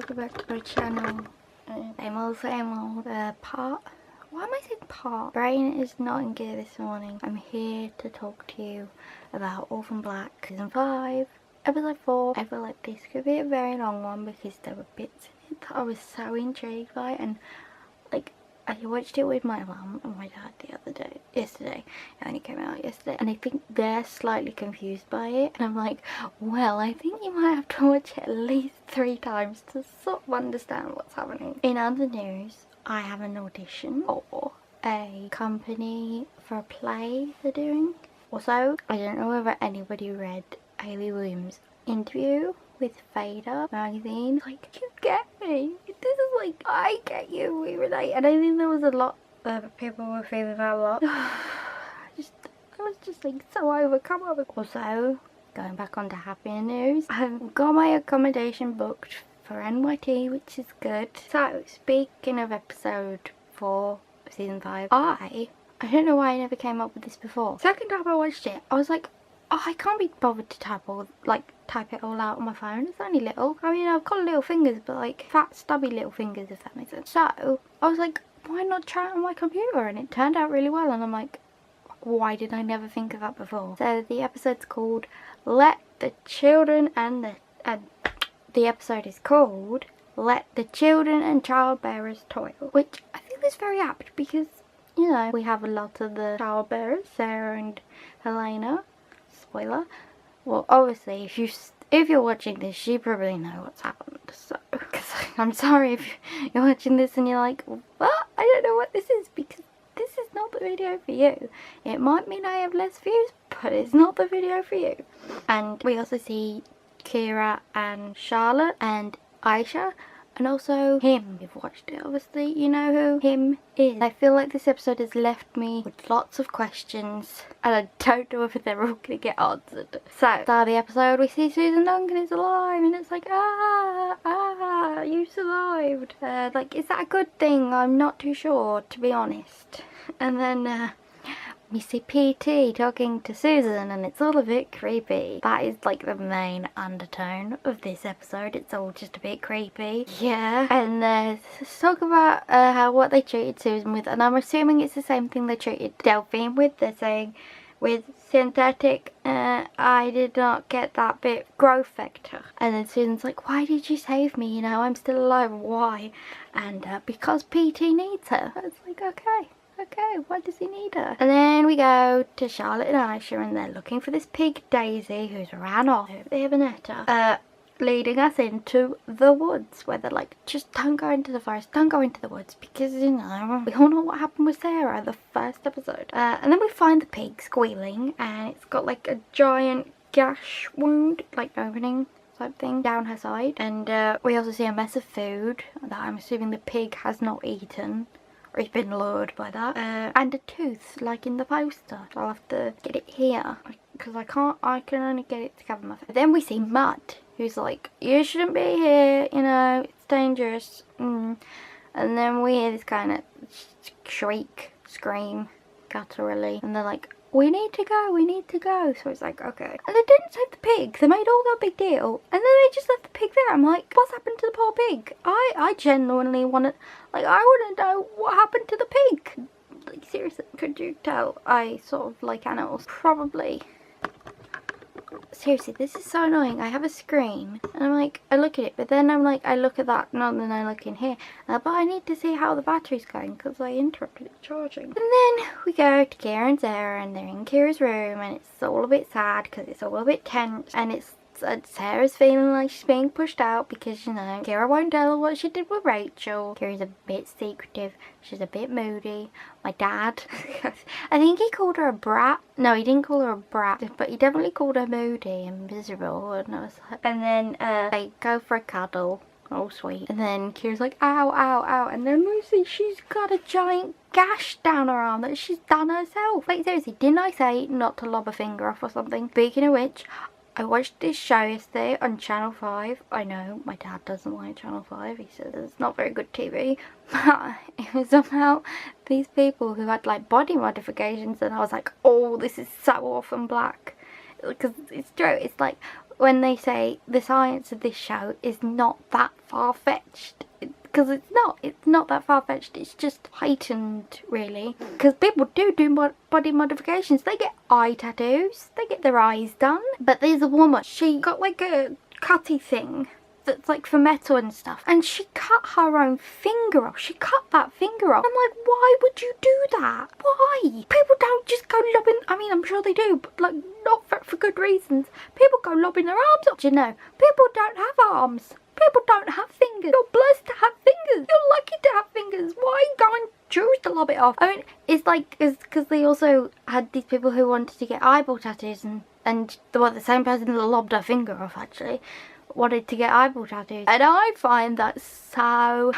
welcome back to my channel. Same old, part. Why am I saying part? Brain is not in gear this morning. I'm here to talk to you about Orphan Black Season 5, Episode 4. I feel like this could be a very long one because there were bits in it that I was so intrigued by, and like, I watched it with my mum and my dad yesterday. It only came out yesterday, and I think they're slightly confused by it. And I'm like, well, I think you might have to watch it at least 3 times to sort of understand what's happening. In other news, I have an audition for a company for a play they're doing. Also, I don't know whether anybody read Hayley Williams' interview with Fader magazine. Like, you get me. This is like, I get you, we relate. And I think there was a lot of people were feeling that a lot. I was just like so overcome. Also, going back on to happier news, I've got my accommodation booked for NYT, which is good. So, speaking of episode 4 of season 5, I don't know why I never came up with this before. Second time I watched it, I was like, oh, I can't be bothered to type it all out on my phone. It's only little. I mean, I've got little fingers, but like fat, stubby little fingers, if that makes sense. So I was like, why not try it on my computer? And it turned out really well. And I'm like, why did I never think of that before? So the episode's called Let the Children and the episode is called Let the Children and Childbearers Toil, which I think is very apt because, you know, we have a lot of the childbearers, Sarah and Helena. Spoiler. Well, obviously, if you're watching this, you probably know what's happened. So, because I'm sorry if you're watching this and you're like, what? I don't know what this is, because this is not the video for you. It might mean I have less views, but it's not the video for you. And we also see Kira and Charlotte and Aisha. And also him. You've watched it, obviously. You know who him is. I feel like this episode has left me with lots of questions, and I don't know if they're all going to get answered. So, at the start of the episode, we see Susan Duncan is alive, and it's like, you survived. Like, is that a good thing? I'm not too sure, to be honest. And then, we see PT talking to Susan, and it's all a bit creepy. That is like the main undertone of this episode. It's all just a bit creepy. Yeah. And let's talk about what they treated Susan with, and I'm assuming it's the same thing they treated Delphine with. They're saying with synthetic, I did not get that bit, growth vector. And then Susan's like, why did you save me? You know, I'm still alive. Why? And because PT needs her. It's like, okay, why does he need her? And then we go to Charlotte and Aisha, and they're looking for this pig Daisy who's ran off. They have Annetta, leading us into the woods, where they're like, just don't go into the forest, don't go into the woods, because, you know, we all know what happened with Sarah the first episode. And then we find the pig squealing, and it's got like a giant gash wound, like opening type thing down her side. And we also see a mess of food that I'm assuming the pig has not eaten, or he's been lured by that, and a tooth like in the poster. So I'll have to get it here because I can only get it to cover my face. Then we see Mud, who's like, you shouldn't be here, you know, it's dangerous. And then we hear this kind of scream gutturally, and they're like, we need to go. So it's like, okay. And they didn't save the pig. They made all that big deal, and then they just left the pig there. I'm like, what's happened to the poor pig? I genuinely want to, like, I want to know what happened to the pig. Like, seriously, could you tell I sort of like animals? Probably. Seriously, this is so annoying. I have a screen, and I'm like, I look at it, but then I'm like, I look at that, and then I look in here. But I need to see how the battery's going, because I interrupted it charging. And then we go to Kira and Sarah, and they're in Kira's room, and it's all a bit sad, because it's all a bit tense, and it's Sarah's feeling like she's being pushed out because, you know, Kira won't tell her what she did with Rachel. Kira's a bit secretive. She's a bit moody. My dad, I think he called her a brat. No, he didn't call her a brat, but he definitely called her moody and miserable. And I was like, and then they go for a cuddle. Oh, sweet. And then Kira's like, ow, ow, ow. And then we see she's got a giant gash down her arm that she's done herself. Like, seriously, didn't I say not to lob a finger off or something? Speaking of which, I watched this show yesterday on Channel 5. I know, my dad doesn't like Channel 5. He says it's not very good TV. But it was about these people who had like body modifications, and I was like, oh, this is so Orphan Black. Because it's true. It's like when they say the science of this show is not that far-fetched, because it's not that far-fetched, it's just heightened, really. Because people do body modifications. They get eye tattoos, they get their eyes done. But there's a woman, she got like a cutty thing that's like for metal and stuff, and she cut her own finger off. She cut that finger off. I'm like, why would you do that? Why? People don't just go lobbing, I mean, I'm sure they do, but like not for good reasons. People go lobbing their arms off. Do you know, people don't have arms. People don't have fingers. You're blessed to have fingers. You're lucky to have fingers. Why go and choose to lob it off? I mean, it's like, because they also had these people who wanted to get eyeball tattoos, and the same person that lobbed her finger off, actually, wanted to get eyeball tattoos. And I find that so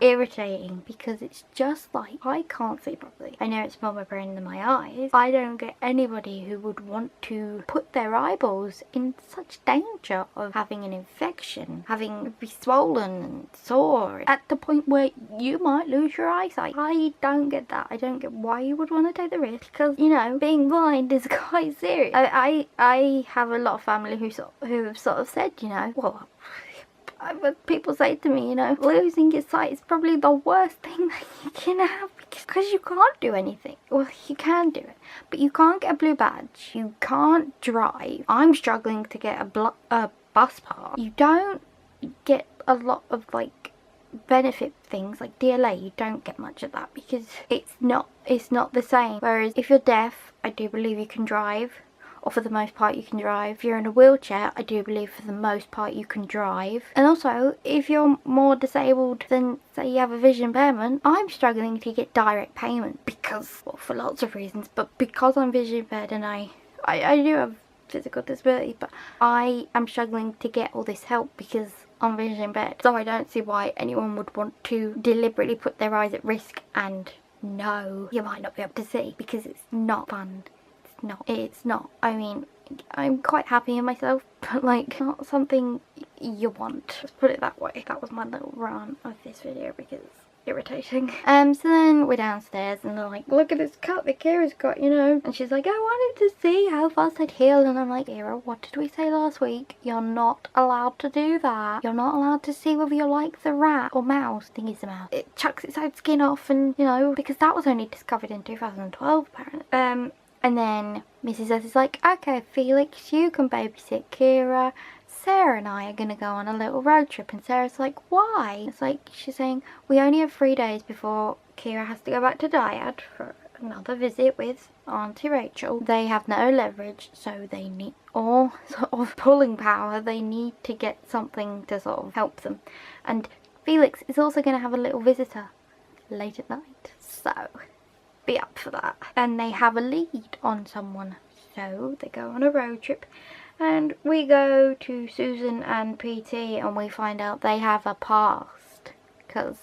irritating, because it's just like, I can't see properly. I know it's more my brain than my eyes. I don't get anybody who would want to put their eyeballs in such danger of having an infection, having it be swollen and sore at the point where you might lose your eyesight. I don't get that. I don't get why you would want to take the risk, because, you know, being blind is quite serious. I have a lot of family who have sort of said, you know, well, people say to me, you know, losing your sight is probably the worst thing that you can have, because you can't do anything. Well, you can do it, but you can't get a blue badge. You can't drive. I'm struggling to get a bus pass. You don't get a lot of like benefit things like DLA. You don't get much of that because it's not the same. Whereas if you're deaf, I do believe you can drive. Or for the most part you can drive. If you're in a wheelchair, I do believe for the most part you can drive. And also, if you're more disabled than, say, you have a vision impairment, I'm struggling to get direct payment because, well, for lots of reasons, but because I'm vision impaired and I do have physical disability, but I am struggling to get all this help because I'm vision impaired. So I don't see why anyone would want to deliberately put their eyes at risk and no, you might not be able to see, because it's not fun. It's not. I mean, I'm quite happy in myself, but like, not something you want. Let's put it that way. That was my little rant of this video because it's irritating. So then we're downstairs and they're like, look at this cut that Kira's got, you know. And she's like, I wanted to see how fast I'd heal. And I'm like, Kira, what did we say last week? You're not allowed to do that. You're not allowed to see whether you're like the rat or mouse. I think it's the mouse. It chucks its own skin off, and, you know, because that was only discovered in 2012 apparently. And then Mrs. S is like, okay, Felix, you can babysit Kira. Sarah and I are going to go on a little road trip. And Sarah's like, why? It's like, she's saying, we only have 3 days before Kira has to go back to Dyad for another visit with Auntie Rachel. They have no leverage, so they need, or sort of pulling power, they need to get something to sort of help them. And Felix is also going to have a little visitor late at night. So be up for that. And they have a lead on someone, so they go on a road trip, and we go to Susan and PT and we find out they have a past, because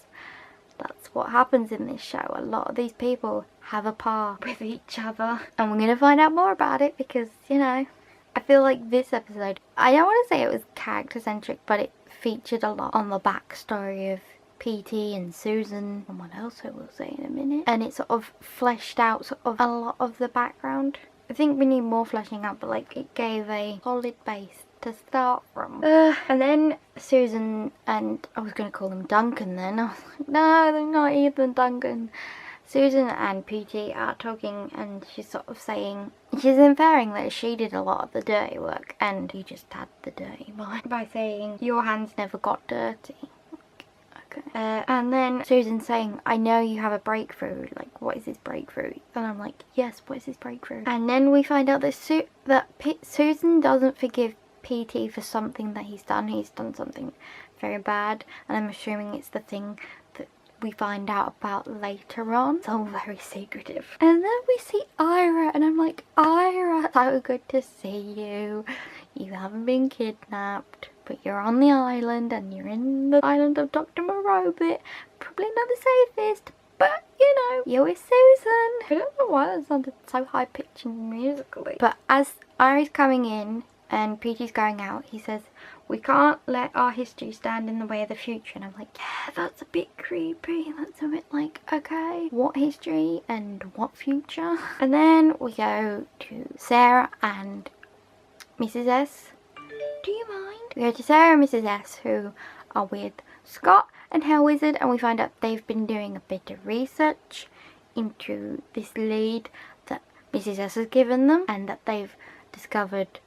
that's what happens in this show. A lot of these people have a past with each other, and we're gonna find out more about it because, you know, I feel like this episode, I don't want to say it was character centric, but it featured a lot on the backstory of PT and Susan, someone else I will say in a minute, and it sort of fleshed out sort of a lot of the background. I think we need more fleshing out, but like, it gave a solid base to start from. And then Susan and, I was going to call him Duncan then, I was like, no, they're not even Duncan. Susan and PT are talking, and she's sort of saying, she's inferring that she did a lot of the dirty work and he just had the dirty mind by saying, your hands never got dirty. And then Susan's saying, I know you have a breakthrough, like, what is this breakthrough? And I'm like, yes, what is this breakthrough? And then we find out that Susan doesn't forgive PT for something that he's done something very bad, and I'm assuming it's the thing that we find out about later on. It's all very secretive. And then we see Ira, and I'm like, Ira, so good to see you. You haven't been kidnapped, but you're on the island, and you're in the island of Dr. Morobit. Probably not the safest, but, you know, you're with Susan. I don't know why that sounded so high-pitched and musically. But as Ira's coming in and PT's going out, he says, we can't let our history stand in the way of the future. And I'm like, yeah, that's a bit creepy. That's a bit like, okay, what history and what future? And then we go to Sarah and Mrs. S. Do you mind? We go to Sarah and Mrs. S, who are with Scott and Hell Wizard, and we find out they've been doing a bit of research into this lead that Mrs. S has given them, and that they've discovered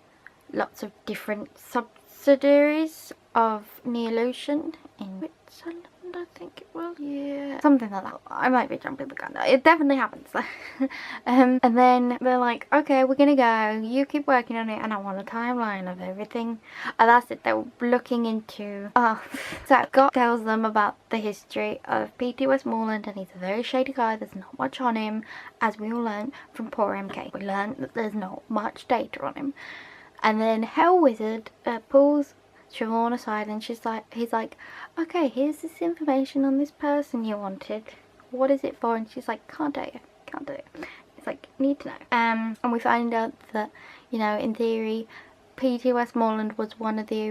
lots of different subsidiaries of Neolution in Switzerland, I think it was. Yeah, something like that. I might be jumping the gun. It definitely happens. And then they're like, okay, we're gonna go. You keep working on it, and I want a timeline of everything. And that's it. They're looking into. So Scott tells them about the history of P.T. Westmoreland, and he's a very shady guy. There's not much on him, as we all learned from poor MK. We learned that there's not much data on him. And then Hell Wizard pulls Siobhan aside, and he's like, okay, here's this information on this person you wanted. What is it for? And she's like, can't tell you. It's like, need to know. And we find out that, you know, in theory, P.T. Westmoreland was one of the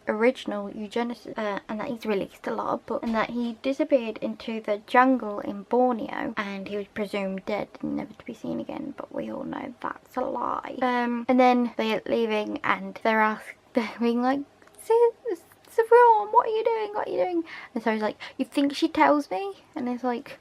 original eugenicists, and that he's released a lot of books, and that he disappeared into the jungle in Borneo, and he was presumed dead and never to be seen again, but we all know that's a lie. And then they're leaving, and they're being like, Saffron, what are you doing? And so he's like, you think she tells me? And it's like,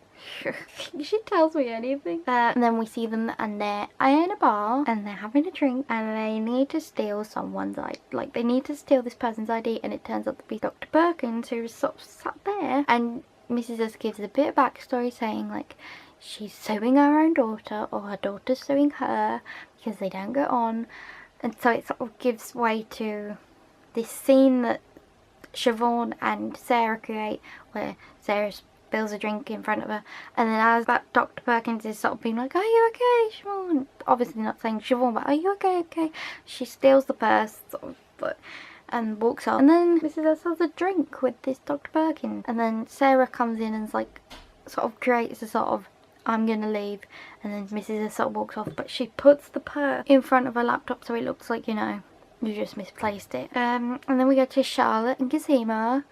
she tells me anything. And then we see them, and they're in a bar, and they're having a drink, and they need to steal someone's ID. Like, they need to steal this person's ID, and it turns out to be Dr. Perkins, who's sort of sat there. And Mrs. S gives a bit of backstory, saying like, she's suing her own daughter, or her daughter's suing her, because they don't get on. And so it sort of gives way to this scene that Siobhan and Sarah create, where Sarah spills a drink in front of her, and then as that Dr. Perkins is sort of being like, are you okay, Siobhan? Obviously not saying Siobhan, but are you okay? She steals the purse, sort of, and walks off. And then Mrs. S has a drink with this Dr. Perkins, and then Sarah comes in and like, sort of creates a sort of, I'm gonna leave, and then Mrs. S sort of walks off, but she puts the purse in front of her laptop so it looks like, you know, you just misplaced it. And then we go to Charlotte and Cosima,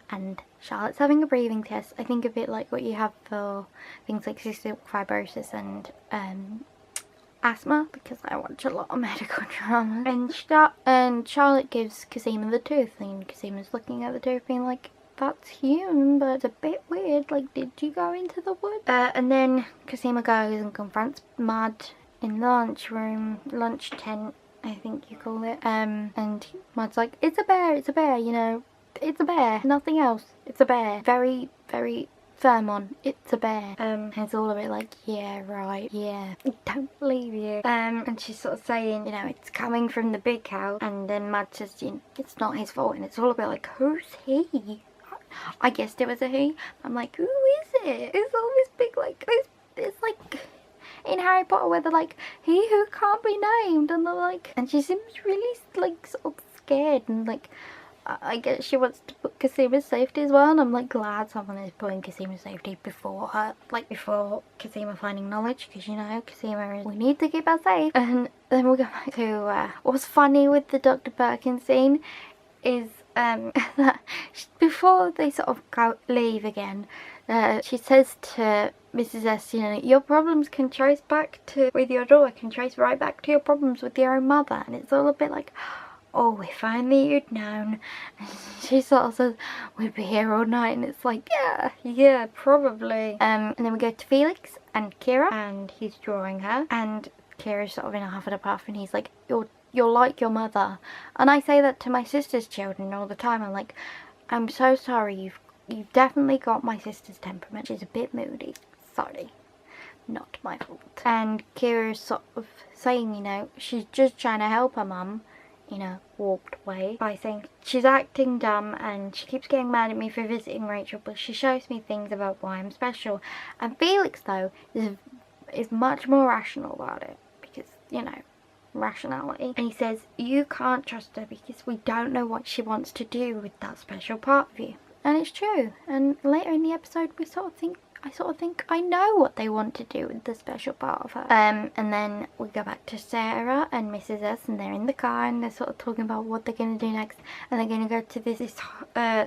and Charlotte's having a breathing test. I think a bit like what you have for things like cystic fibrosis and asthma, because I watch a lot of medical drama. And Charlotte gives Cosima the tooth, and Cosima's looking at the tooth being like, that's human, but it's a bit weird. Like, did you go into the woods? And then Cosima goes and confronts Mud in the lunch tent, I think you call it. And Mud's like, it's a bear, you know, it's a bear, nothing else, it's a bear. Very, very firm on, it's a bear. And it's all a bit like, yeah, right, yeah, don't believe you. And she's sort of saying, you know, it's coming from the big house. And then Mud says, you know, it's not his fault. And it's all a bit like, who's he? I guessed it was a he. I'm like, who is it? It's all this big, like, it's like in Harry Potter where they're like, he who can't be named, and they're like, and she seems really like sort of scared, and like, I guess she wants to put Cosima's safety as well, and I'm like glad someone is putting Cosima's safety before her, like before Cosima finding knowledge, because you know, Cosima is, we need to keep her safe. And then we'll go back to what's funny with the Dr. Perkins scene is that before they sort of leave again, she says to Mrs. S, you know, your problems can trace back to, with your daughter, can trace right back to your problems with your own mother. And it's all a bit like, oh, if only you'd known. And she sort of says, we'd be here all night. And it's like, yeah, probably. And then we go to Felix and Kira, and he's drawing her. And Kira's sort of in a huff and a puff, and he's like, you're like your mother. And I say that to my sister's children all the time. I'm like, I'm so sorry, you've definitely got my sister's temperament. She's a bit moody. Sorry. Not my fault. And Kira's sort of saying, you know, she's just trying to help her mum, you know, walked away by saying she's acting dumb and she keeps getting mad at me for visiting Rachel, but she shows me things about why I'm special. And Felix, though, is much more rational about it, because, you know, rationality. And he says, you can't trust her because we don't know what she wants to do with that special part of you. And it's true. And later in the episode, I sort of think I know what they want to do with the special part of her. And then we go back to Sarah and Mrs. S, and they're in the car, and they're sort of talking about what they're going to do next. And they're going to go to this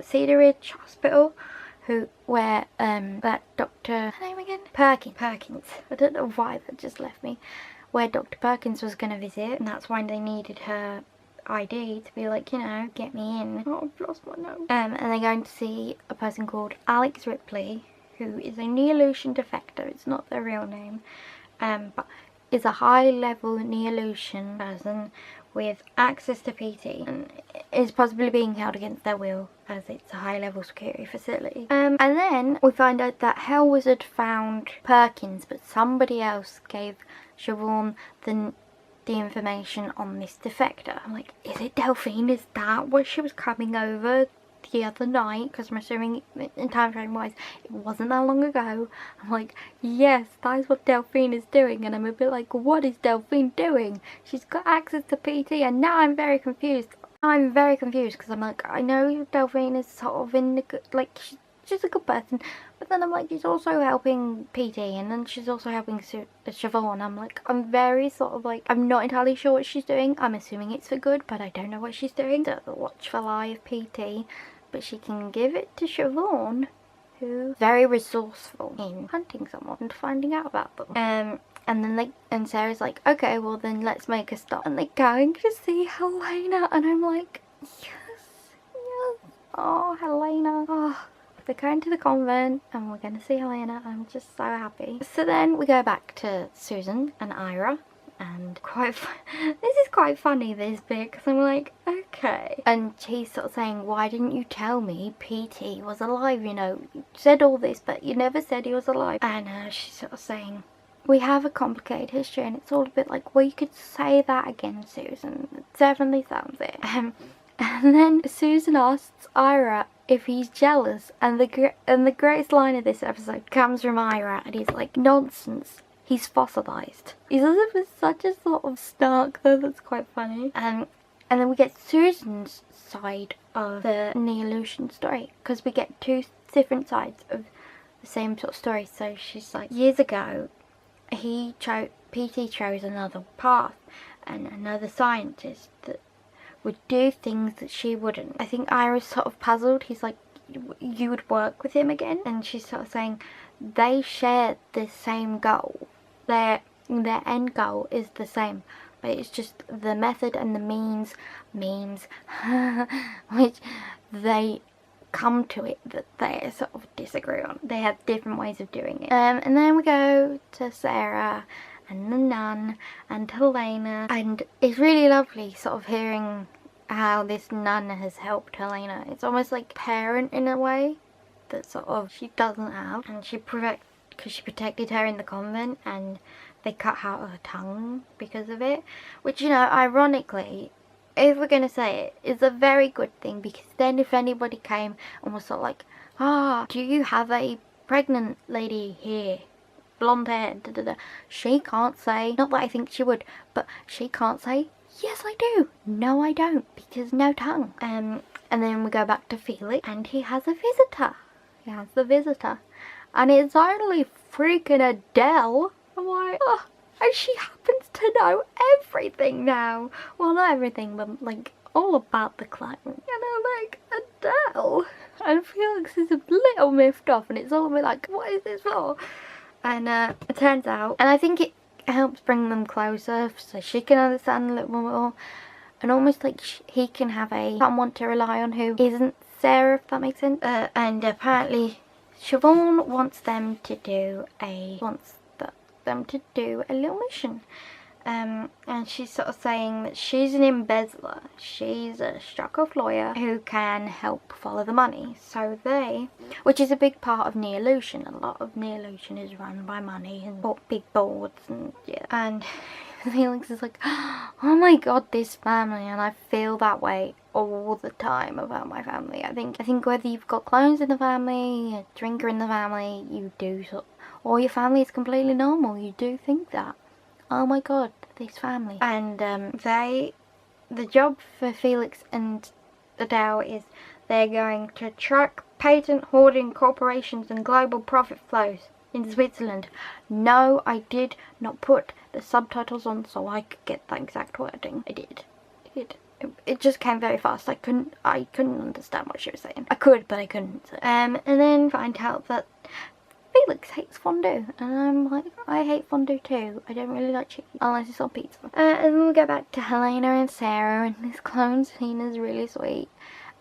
Cedar Ridge Hospital, where that Dr. her name again? Perkins. I don't know why that just left me. Where Dr. Perkins was going to visit, and that's why they needed her ID to be like, you know, get me in. Oh, I've lost my nose. And they're going to see a person called Alex Ripley, who is a Neolution defector. It's not their real name, but is a high-level Neolution person with access to PT and is possibly being held against their will as it's a high-level security facility. And then we find out that Hell Wizard found Perkins, but somebody else gave Siobhan the information on this defector. I'm like, is it Delphine? Is that what she was coming over the other night? Because I'm assuming in time frame wise it wasn't that long ago. I'm like, yes, that is what Delphine is doing. And I'm a bit like, what is Delphine doing? She's got access to PT, and now I'm very confused. I'm very confused because I'm like, I know Delphine is sort of in the good, like, she's a good person, but then I'm like, she's also helping PT, and then she's also helping Siobhan. I'm like, I'm very sort of like, I'm not entirely sure what she's doing. I'm assuming it's for good, but I don't know what she's doing. The watchful eye of PT, but she can give it to Siobhan, who's very resourceful in hunting someone and finding out about them. And then and Sarah's like, okay, well then let's make a stop. And they're going to see Helena, and I'm like, yes, oh, Helena, oh. They're going to the convent and we're going to see Helena. I'm just so happy. So then we go back to Susan and Ira, and this is quite funny, this bit, because I'm like, okay. And she's sort of saying, why didn't you tell me PT was alive? You know, you said all this, but you never said he was alive. And she's sort of saying, we have a complicated history, and it's all a bit like, well, you could say that again, Susan. It definitely sounds it. And then Susan asks Ira if he's jealous, and the greatest line of this episode comes from Ira, and he's like, nonsense, he's fossilized. He says it with such a sort of snark though, that's quite funny. And then we get Susan's side of the Neolution story, because we get two different sides of the same sort of story. So she's like, years ago, PT chose another path, and another scientist that would do things that she wouldn't. I think Ira's sort of puzzled. He's like, you would work with him again? And she's sort of saying, they share the same goal. Their end goal is the same, but it's just the method and the means which they come to it that they sort of disagree on. They have different ways of doing it. And then we go to Sarah and the nun and Helena, and it's really lovely sort of hearing how this nun has helped Helena. It's almost like parent in a way that sort of she doesn't have, and because she protected her in the convent, and they cut out her tongue because of it, which, you know, ironically, if we're going to say it, is a very good thing, because then if anybody came and was sort of like, do you have a pregnant lady here, blonde hair, she can't say, not that I think she would, but she can't say, yes I do, no I don't, because no tongue. And then we go back to Felix, and he has a visitor. He has the visitor, and it's only freaking Adele. I'm like, oh. And she happens to know everything now. Well, not everything, but like all about the clan. And I'm like, Adele. And Felix is a little miffed off, and it's all a bit like, what is this for? And it turns out, and I think it helps bring them closer, so she can understand a little more, and almost like he can have someone to rely on who isn't Sarah, if that makes sense. And apparently, Siobhan wants them to do a little mission, and she's sort of saying that she's an embezzler, she's a struck-off lawyer who can help follow the money. So which is a big part of Neolution. A lot of Neolution is run by money and big boards, and yeah. And Felix is like, oh my god, this family, and I feel that way all the time about my family. I think whether you've got clones in the family, a drinker in the family, you do or your family is completely normal, you do think that, oh my god, this family. And the job for Felix and Adele is they're going to track patent hoarding corporations and global profit flows in Switzerland. No, I did not put the subtitles on so I could get that exact wording. I did. It just came very fast. I couldn't understand what she was saying. I could, but I couldn't. And then find out that Felix hates fondue, and I'm like, I hate fondue too. I don't really like cheese unless it's on pizza. And then we go back to Helena and Sarah, and this clone scene is really sweet.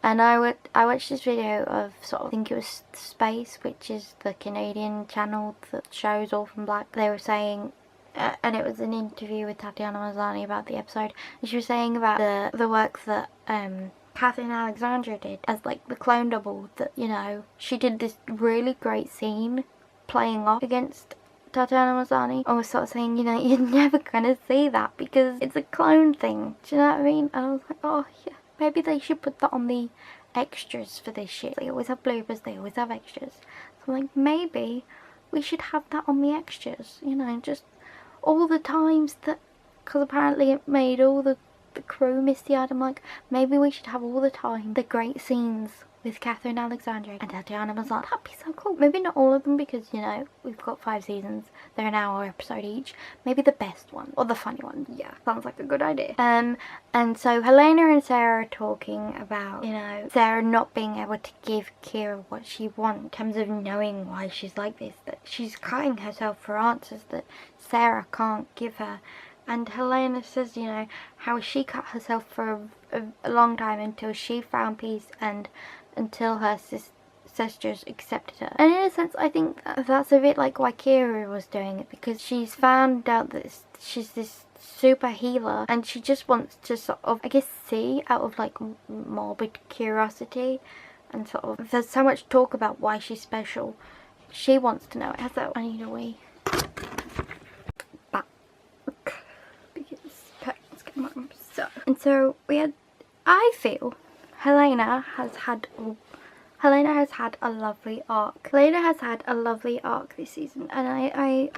And I watched this video of sort of, I think it was Space, which is the Canadian channel that shows Orphan Black. They were saying, and it was an interview with Tatiana Maslany about the episode, and she was saying about the work that Catherine Alexandra did as like the clone double, that, you know, she did this really great scene playing off against Tatiana Maslany. I was sort of saying, you know, you're never gonna see that because it's a clone thing. Do you know what I mean? And I was like, oh yeah, maybe they should put that on the extras for this shit. They always have bloopers, they always have extras. So I'm like, maybe we should have that on the extras, you know, just all the times that, because apparently it made all the crew misty-eyed. I'm like, maybe we should have all the time the great scenes with Catherine Alexandra and Tatiana Maslany. That'd be so cool. Maybe not all of them because, you know, we've got 5 seasons. They're an hour episode each. Maybe the best one or the funny one. Yeah, sounds like a good idea. And so Helena and Sarah are talking about, you know, Sarah not being able to give Kira what she wants in terms of knowing why she's like this, that she's cutting herself for answers that Sarah can't give her. And Helena says, you know, how she cut herself for a long time until she found peace and until her sisters accepted her. And in a sense, I think that's a bit like why Kira was doing it, because she's found out that she's this super healer and she just wants to sort of, I guess, see out of like morbid curiosity, and sort of, there's so much talk about why she's special. She wants to know it. So I need a wee. So we had, I feel Helena has had a lovely arc. Helena has had a lovely arc this season, and I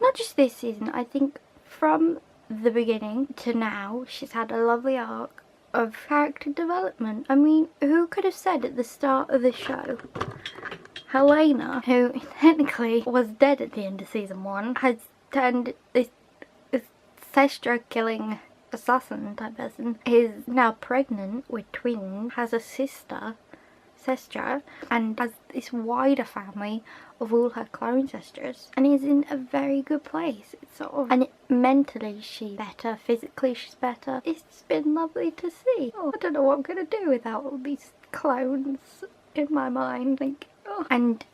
not just this season, I think from the beginning to now she's had a lovely arc of character development. I mean, who could have said at the start of the show Helena, who technically was dead at the end of season 1, has turned this Sestra killing assassin type person, is now pregnant with twins, has a sister, Sestra, and has this wider family of all her clone sisters, and is in a very good place. It's sort of, and mentally she's better, physically she's better. It's been lovely to see. Oh, I don't know what I'm gonna do without all these clones in my mind. Like, oh. And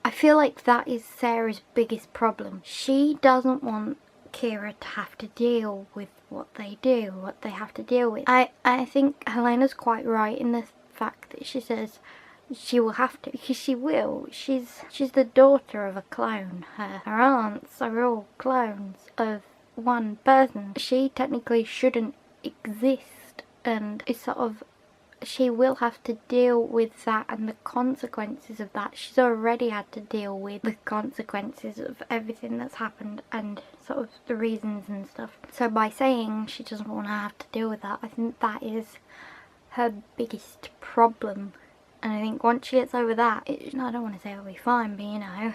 I feel like that is Sarah's biggest problem. She doesn't want Kira to have to deal with what they do, what they have to deal with. I think Helena's quite right in the fact that she says she will have to, because she will. She's the daughter of a clone. Her aunts are all clones of one person. She technically shouldn't exist, and it's sort of, she will have to deal with that and the consequences of that. She's already had to deal with the consequences of everything that's happened and sort of the reasons and stuff. So by saying she doesn't want to have to deal with that, I think that is her biggest problem. And I think once she gets over that, I don't want to say it'll be fine, but you know.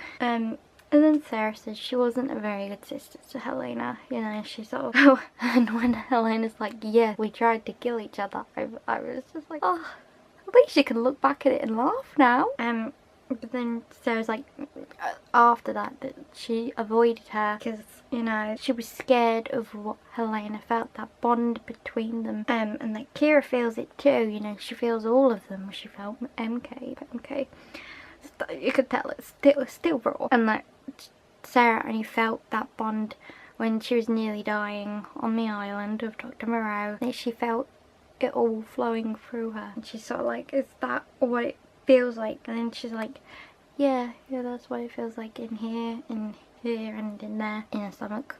And then Sarah says she wasn't a very good sister to Helena, you know, she sort of, and when Helena's like, yeah, we tried to kill each other, I was just like, oh, at least you can look back at it and laugh now. But then Sarah's like, after that she avoided her because, you know, she was scared of what Helena felt, that bond between them. And like Kira feels it too, you know, she feels all of them. She felt MK. You could tell it's still raw. And like Sarah only felt that bond when she was nearly dying on the island of Dr. Moreau. She felt it all flowing through her. And she's sort of like, is that what it feels like? And then she's like, yeah, that's what it feels like in here, and in there, in her stomach.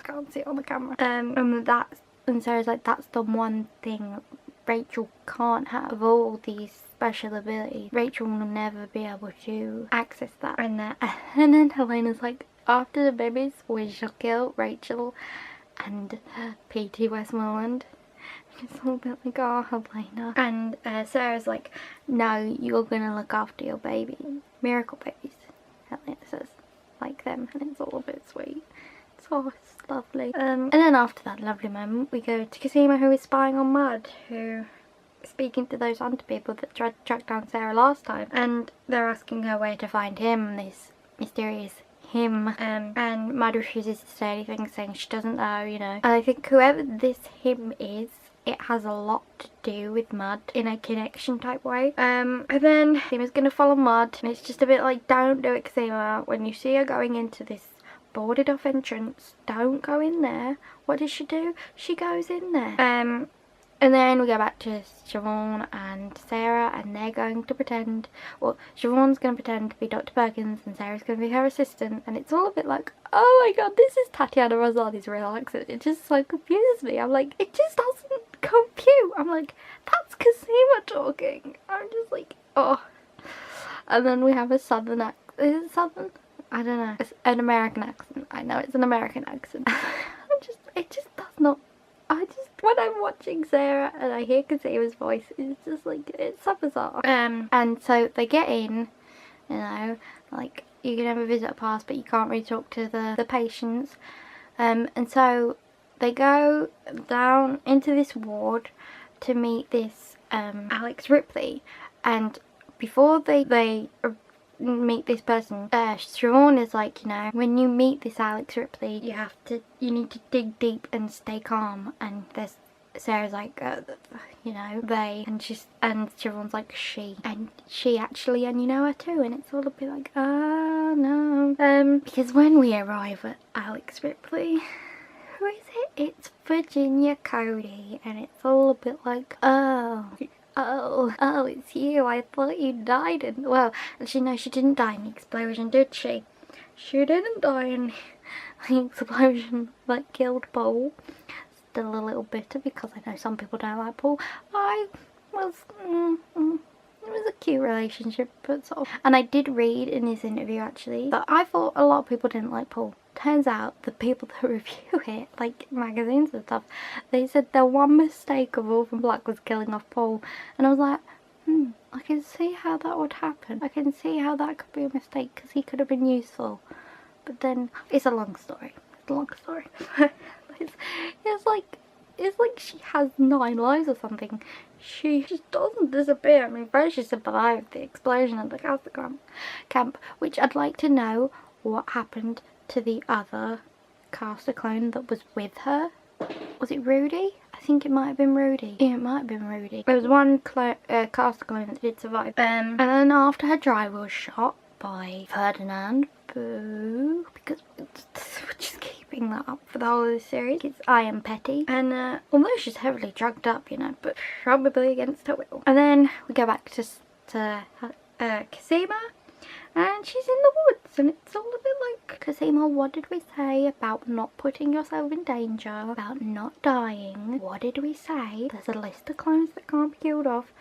Can't see it on the camera. And Sarah's like, that's the one thing Rachel can't have. Of all these special abilities, Rachel will never be able to access that. And then Helena's like, after the babies, we shall kill Rachel and P.T. Westmoreland. It's all a bit like, oh, Helena. And Sarah's like, no, you're gonna look after your baby. Miracle babies, Helena says, like them. And it's all a bit sweet. It's lovely. And then after that lovely moment, we go to Cosimo, who is spying on Mud, who speaking to those hunter people that tried to track down Sarah last time, and they're asking her where to find him, this mysterious him, and Mad refuses to say anything, saying she doesn't know, you know. And I think whoever this him is, it has a lot to do with Mud in a connection type way. And then Casima's gonna follow Mud, and it's just a bit like, don't do it, Casima. When you see her going into this boarded off entrance, don't go in there. What does she do? She goes in there. And then we go back to Siobhan and Sarah, and they're going to pretend, well, Siobhan's going to pretend to be Dr. Perkins and Sarah's going to be her assistant, and it's all a bit like, oh my god, this is Tatiana Rosati's real accent. It just so confuses me. I'm like, it just doesn't compute. I'm like, that's Casima talking. I'm just like, oh. And then we have a southern accent. Is it southern? I don't know. It's an American accent. I know it's an American accent. It just does not. When I'm watching Sarah and I hear Casima's voice, it's just like, it's so bizarre. And so they get in, you know, like, you can have a visitor pass, but you can't really talk to the patients. And so they go down into this ward to meet this Alex Ripley, and before they meet this person, Siobhan is like, you know, when you meet this Alex Ripley, you need to dig deep and stay calm. And there's Sarah's like, you know, they, and Siobhan's like, she actually, and you know her too. And it's all a bit like, oh no, because when we arrive at Alex Ripley, who is it? It's Virginia Cody, and it's all a bit like, oh, it's you. I thought you died in... Well, actually, no, she didn't die in the explosion, did she? She didn't die in the explosion that killed Paul. Still a little bitter because I know some people don't like Paul. It was a cute relationship, but sort of... And I did read in this interview, actually, that I thought a lot of people didn't like Paul. Turns out the people that review it, like magazines and stuff, they said their one mistake of Orphan Black was killing off Paul. And I was like, I can see how that would happen. I can see how that could be a mistake, because he could have been useful. But then, it's a long story. It's a long story. it's like she has 9 lives or something. She just doesn't disappear. I mean, first she survived the explosion at the Castle camp, which I'd like to know what happened to the other caster clone that was with her. Was it Rudy? I think it might have been Rudy. Yeah, it might have been Rudy. There was one caster clone that did survive. And then after her driver was shot by Ferdinand, boo, because we're just keeping that up for the whole of the series. I am petty, and although she's heavily drugged up, you know, but probably against her will. And then we go back to Casima. And she's in the woods, and it's all a bit like, Casima, what did we say about not putting yourself in danger, about not dying? What did we say? There's a list of clones that can't be killed off.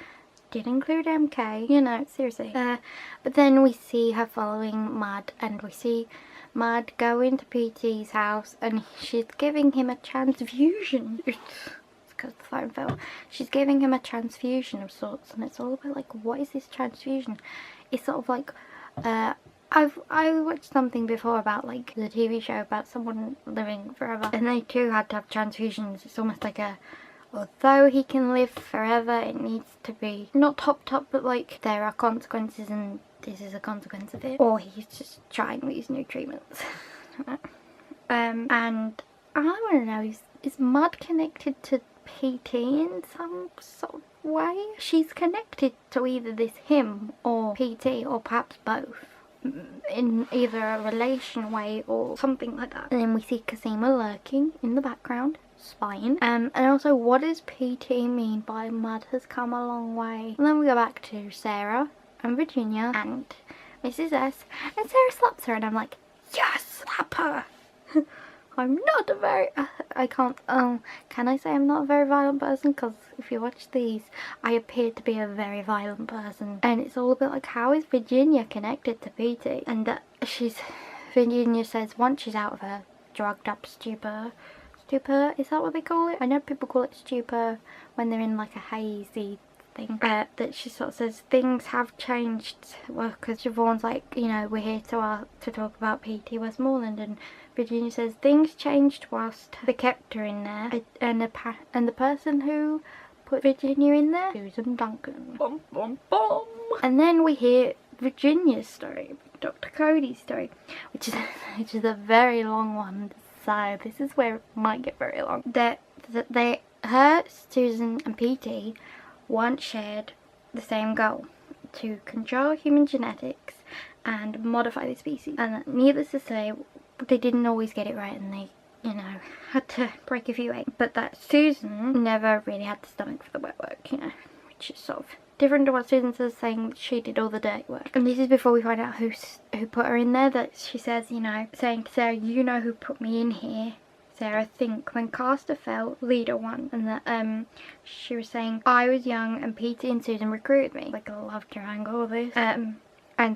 Did include MK, you know, seriously. But then we see her following Mad, and we see Mad go into PT's house, and she's giving him a transfusion. It's because the phone fell. She's giving him a transfusion of sorts, and it's all a bit like, what is this transfusion? It's sort of like, I watched something before about, like, the TV show about someone living forever, and they too had to have transfusions. It's almost like although he can live forever, it needs to be not top, but like, there are consequences, and this is a consequence of it. Or he's just trying these new treatments. And I want to know, is Mud connected to PT in some sort of way? She's connected to either this him or PT, or perhaps both, in either a relation way or something like that. And then we see Casima lurking in the background, spying. And also, what does PT mean by Mud has come a long way? And then we go back to Sarah and Virginia and Mrs. S, and Sarah slaps her, and I'm like, yes, slap her. I'm not a very, can I say I'm not a very violent person? Because if you watch these, I appear to be a very violent person. And it's all a bit like, how is Virginia connected to PT? And Virginia says once she's out of her drugged up stupor, is that what they call it? I know people call it stupor when they're in like a hazy thing. That she sort of says things have changed. Well, because Siobhan's like, you know, we're here to talk about PT Westmoreland, and Virginia says things changed whilst they kept her in there, and the person who put Virginia in there? Susan Duncan. Bum, bum, bum. And then we hear Virginia's story, Dr. Cody's story, which is a very long one. So this is where it might get very long. Her, Susan and PT once shared the same goal: to control human genetics and modify the species. And needless to say, they didn't always get it right, and they, you know, had to break a few eggs. But that Susan never really had the stomach for the wet work, you know, which is sort of different to what Susan says, saying that she did all the dirty work. And this is before we find out who put her in there, that she says, you know, saying to Sarah, you know who put me in here. Sarah, think when Caster fell, leader won. And that she was saying, I was young and Peter and Susan recruited me. Like a love triangle, all this. And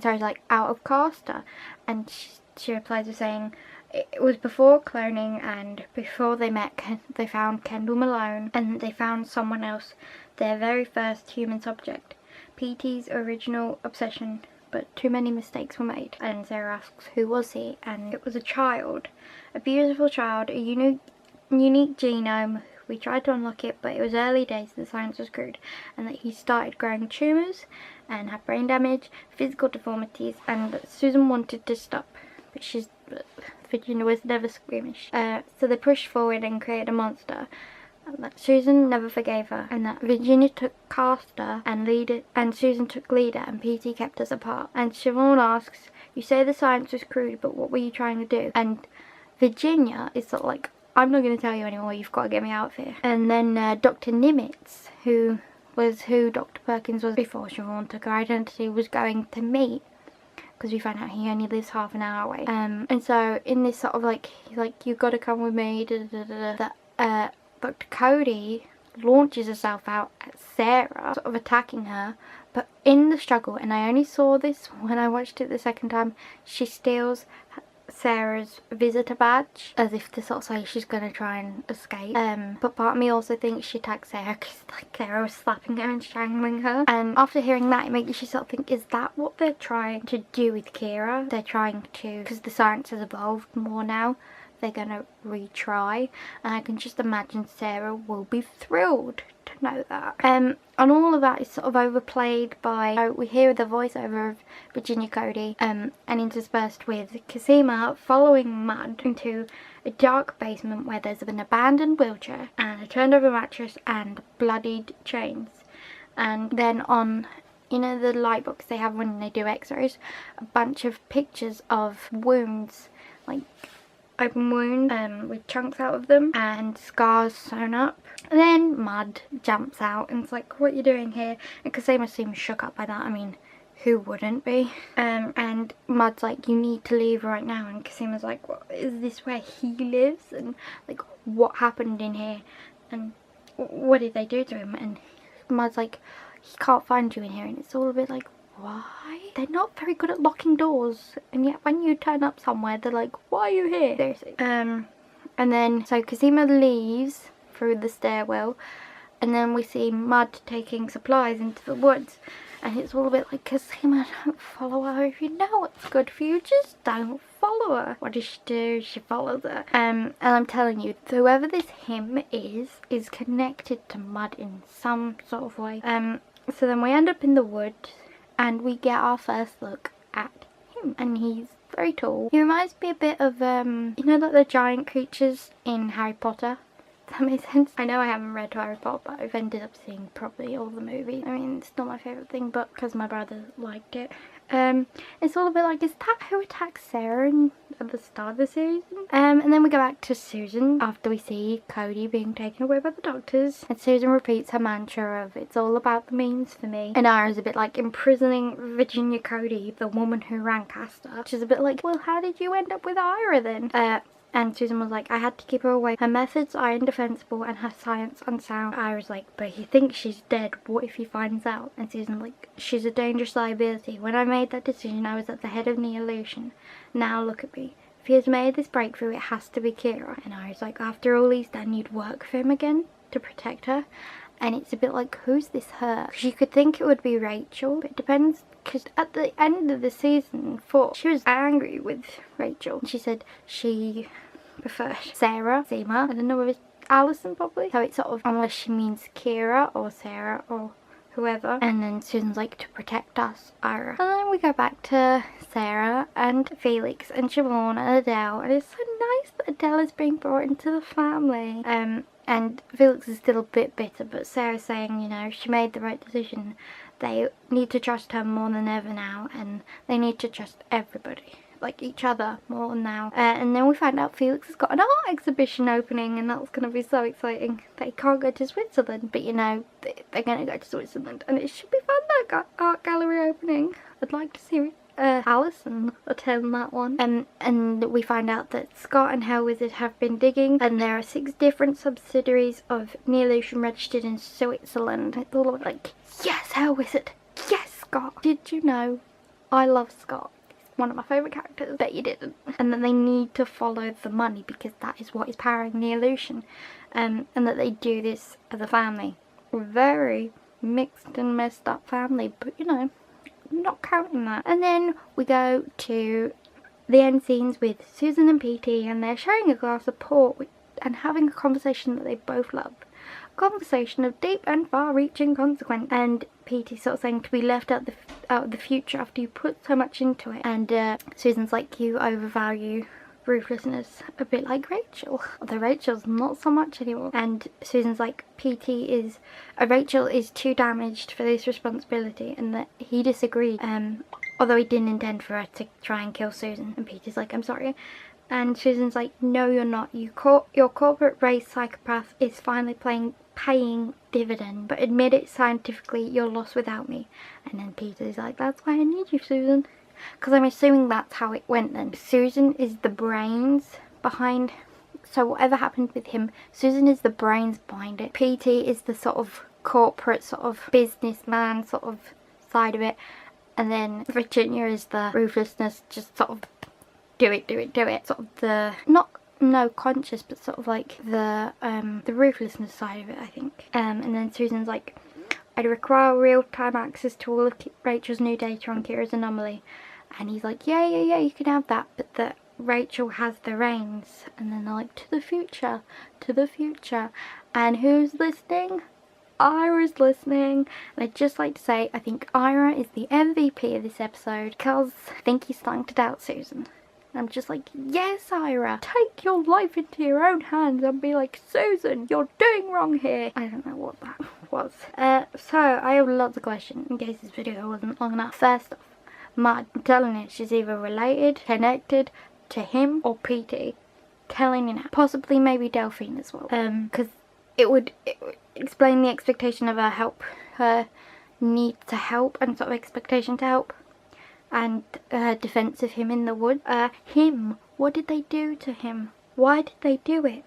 Sarah's like, out of Caster. And she replies with saying, it was before cloning, and before they met, they found Kendall Malone, and they found someone else, their very first human subject, PT's original obsession, but too many mistakes were made. And Sarah asks, who was he? And it was a child, a beautiful child, a unique genome. We tried to unlock it, but it was early days, the science was crude, and that he started growing tumours and had brain damage, physical deformities, and that Susan wanted to stop, but Virginia was never squeamish. So they pushed forward and created a monster. And that Susan never forgave her, and that Virginia took Caster and Susan took leader, and PT kept us apart. And Siobhan asks, you say the science was crude, but what were you trying to do? And Virginia is sort of like, I'm not going to tell you anymore, you've got to get me out of here. And then Dr. Nimitz, who was who Dr. Perkins was before Siobhan took her identity, was going to meet, because we found out he only lives half an hour away. And so in this sort of like, he's like, you've got to come with me, that Dr. Cody launches herself out at Sarah, sort of attacking her, but in the struggle, and I only saw this when I watched it the second time, she steals Sarah's visitor badge, as if to sort of say she's going to try and escape. But part of me also thinks she attacked Sarah because like Sarah was slapping her and strangling her. And after hearing that, it makes you sort of think, is that what they're trying to do with Kira? They're trying to, because the science has evolved more now, they're going to retry. And I can just imagine Sarah will be thrilled to know that. And all of that is sort of overplayed by, we hear the voiceover of Virginia Cody, and interspersed with Cosima following Mud into a dark basement where there's an abandoned wheelchair and a turned over mattress and bloodied chains. And then on, you know, the light box they have when they do x-rays, a bunch of pictures of wounds, like open wound with chunks out of them and scars sewn up. And then Mud jumps out and it's like, what are you doing here? And Cosima seems shook up by that. I mean, who wouldn't be? And Mud's like, you need to leave right now. And Cosima's like, what, is this where he lives? And like, what happened in here? And what did they do to him? And Mud's like, he can't find you in here. And it's all a bit like, why? They're not very good at locking doors, and yet when you turn up somewhere they're like, why are you here? Seriously. And then so Cosima leaves through the stairwell, and then we see Mud taking supplies into the woods, and it's all a bit like, Cosima, don't follow her. If you know what's good for you, just don't follow her. What does she do? She follows her. And I'm telling you, whoever this him is connected to Mud in some sort of way. So then we end up in the woods, and we get our first look at him, and he's very tall. He reminds me a bit of, you know, like the giant creatures in Harry Potter. Does that make sense? I know I haven't read Harry Potter, but I've ended up seeing probably all the movies. I mean, it's not my favourite thing, but because my brother liked it. It's all a bit like, is that who attacked Sarah at the start of the series? And then we go back to Susan after we see Cody being taken away by the doctors, and Susan repeats her mantra of, it's all about the means for me. And Ira's a bit like, imprisoning Virginia Cody, the woman who ran Caster, which is a bit like, well, how did you end up with Ira then? And Susan was like, I had to keep her away. Her methods are indefensible and her science unsound. Ira's like, but he thinks she's dead. What if he finds out? And Susan's like, she's a dangerous liability. When I made that decision, I was at the head of the illusion. Now look at me. If he has made this breakthrough, it has to be Kira. And Ira's like, after all he's done, you'd work for him again to protect her? And it's a bit like, who's this her? Because you could think it would be Rachel, but it depends. Because at the end of the season 4, she was angry with Rachel. She said she preferred Sarah, Cosima. I don't know if Alison probably. So it's sort of, unless she means Kira or Sarah or whoever. And then Susan's like, to protect us, Ira. And then we go back to Sarah and Felix and Siobhan and Adele, and it's so nice that Adele is being brought into the family. And Felix is still a bit bitter, but Sarah's saying, you know, she made the right decision. They need to trust her more than ever now, and they need to trust everybody, like each other, more now. And then we find out Felix has got an art exhibition opening, and that's going to be so exciting. They can't go to Switzerland, but you know, they're going to go to Switzerland, and it should be fun, that art gallery opening. I'd like to see Alison attend that one. And we find out that Scott and Hellwizard have been digging, and there are 6 different subsidiaries of Neolution registered in Switzerland. It's all like, yes, Hellwizard, yes, Scott. Did you know I love Scott? One of my favourite characters. Bet you didn't. And then they need to follow the money, because that is what is powering Neolution. And that they do this as a family. Very mixed and messed up family, but you know, not counting that. And then we go to the end scenes with Susan and PT, and they're sharing a glass of port and having a conversation that they both love. A conversation of deep and far-reaching consequence. And PT sort of saying to be left out of the future after you put so much into it. And Susan's like, you overvalue ruthlessness, a bit like Rachel, although Rachel's not so much anymore. And Susan's like, Rachel is too damaged for this responsibility, and that he disagreed, although he didn't intend for her to try and kill Susan. And Peter's like, I'm sorry. And Susan's like, no, you're not. Your corporate race psychopath is finally paying dividend, but admit it scientifically, you're lost without me. And then Peter's like, that's why I need you, Susan. Because I'm assuming that's how it went then. Susan is the brains behind, so whatever happened with him, Susan is the brains behind it. PT is the sort of corporate, sort of businessman sort of side of it. And then Virginia is the ruthlessness, just sort of do it. Sort of the, no conscious, but sort of like the ruthlessness side of it, I think. And then Susan's like, I'd require real-time access to all of Rachel's new data on Kira's anomaly. And he's like, yeah, you can have that, but that Rachel has the reins. And then they're like, to the future. And who's listening? Ira's listening. And I'd just like to say, I think Ira is the MVP of this episode, because I think he's starting to doubt Susan. And I'm just like, yes, Ira, take your life into your own hands and be like, Susan, you're doing wrong here. I don't know what that was. So I have lots of questions in case this video wasn't long enough. First off, Mud, I'm telling you, she's either related, connected to him or PT. Telling you now. Possibly maybe Delphine as well. Because it would explain the expectation of her need to help, and sort of expectation to help. And her defense of him in the wood. What did they do to him? Why did they do it?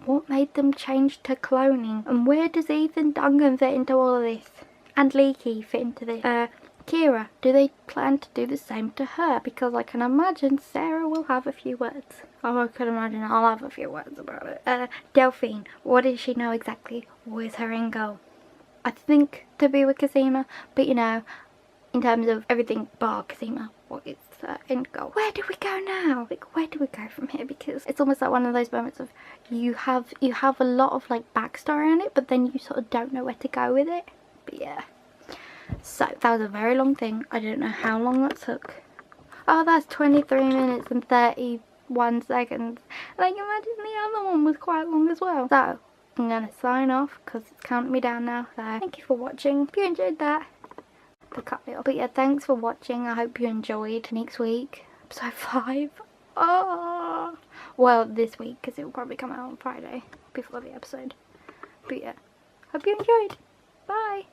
What made them change to cloning? And where does Ethan Duncan fit into all of this? And Leaky fit into this? Kira, do they plan to do the same to her? Because I can imagine Sarah will have a few words. I can imagine I'll have a few words about it. Delphine, what does she know exactly? Where's her end goal? I think to be with Cosima, but you know, in terms of everything bar Cosima, what is the end goal? Where do we go now? Like, where do we go from here? Because it's almost like one of those moments of you have a lot of like backstory on it, but then you sort of don't know where to go with it. But yeah. So that was a very long thing. I don't know how long that took. Oh, that's 23 minutes and 31 seconds. And I can imagine the other one was quite long as well. So I'm gonna sign off because it's counting me down now. So thank you for watching. If you enjoyed that, cut me off. But yeah, thanks for watching. I hope you enjoyed. Next week, episode 5. Oh, well, this week, because it will probably come out on Friday before the episode. But yeah, hope you enjoyed. Bye.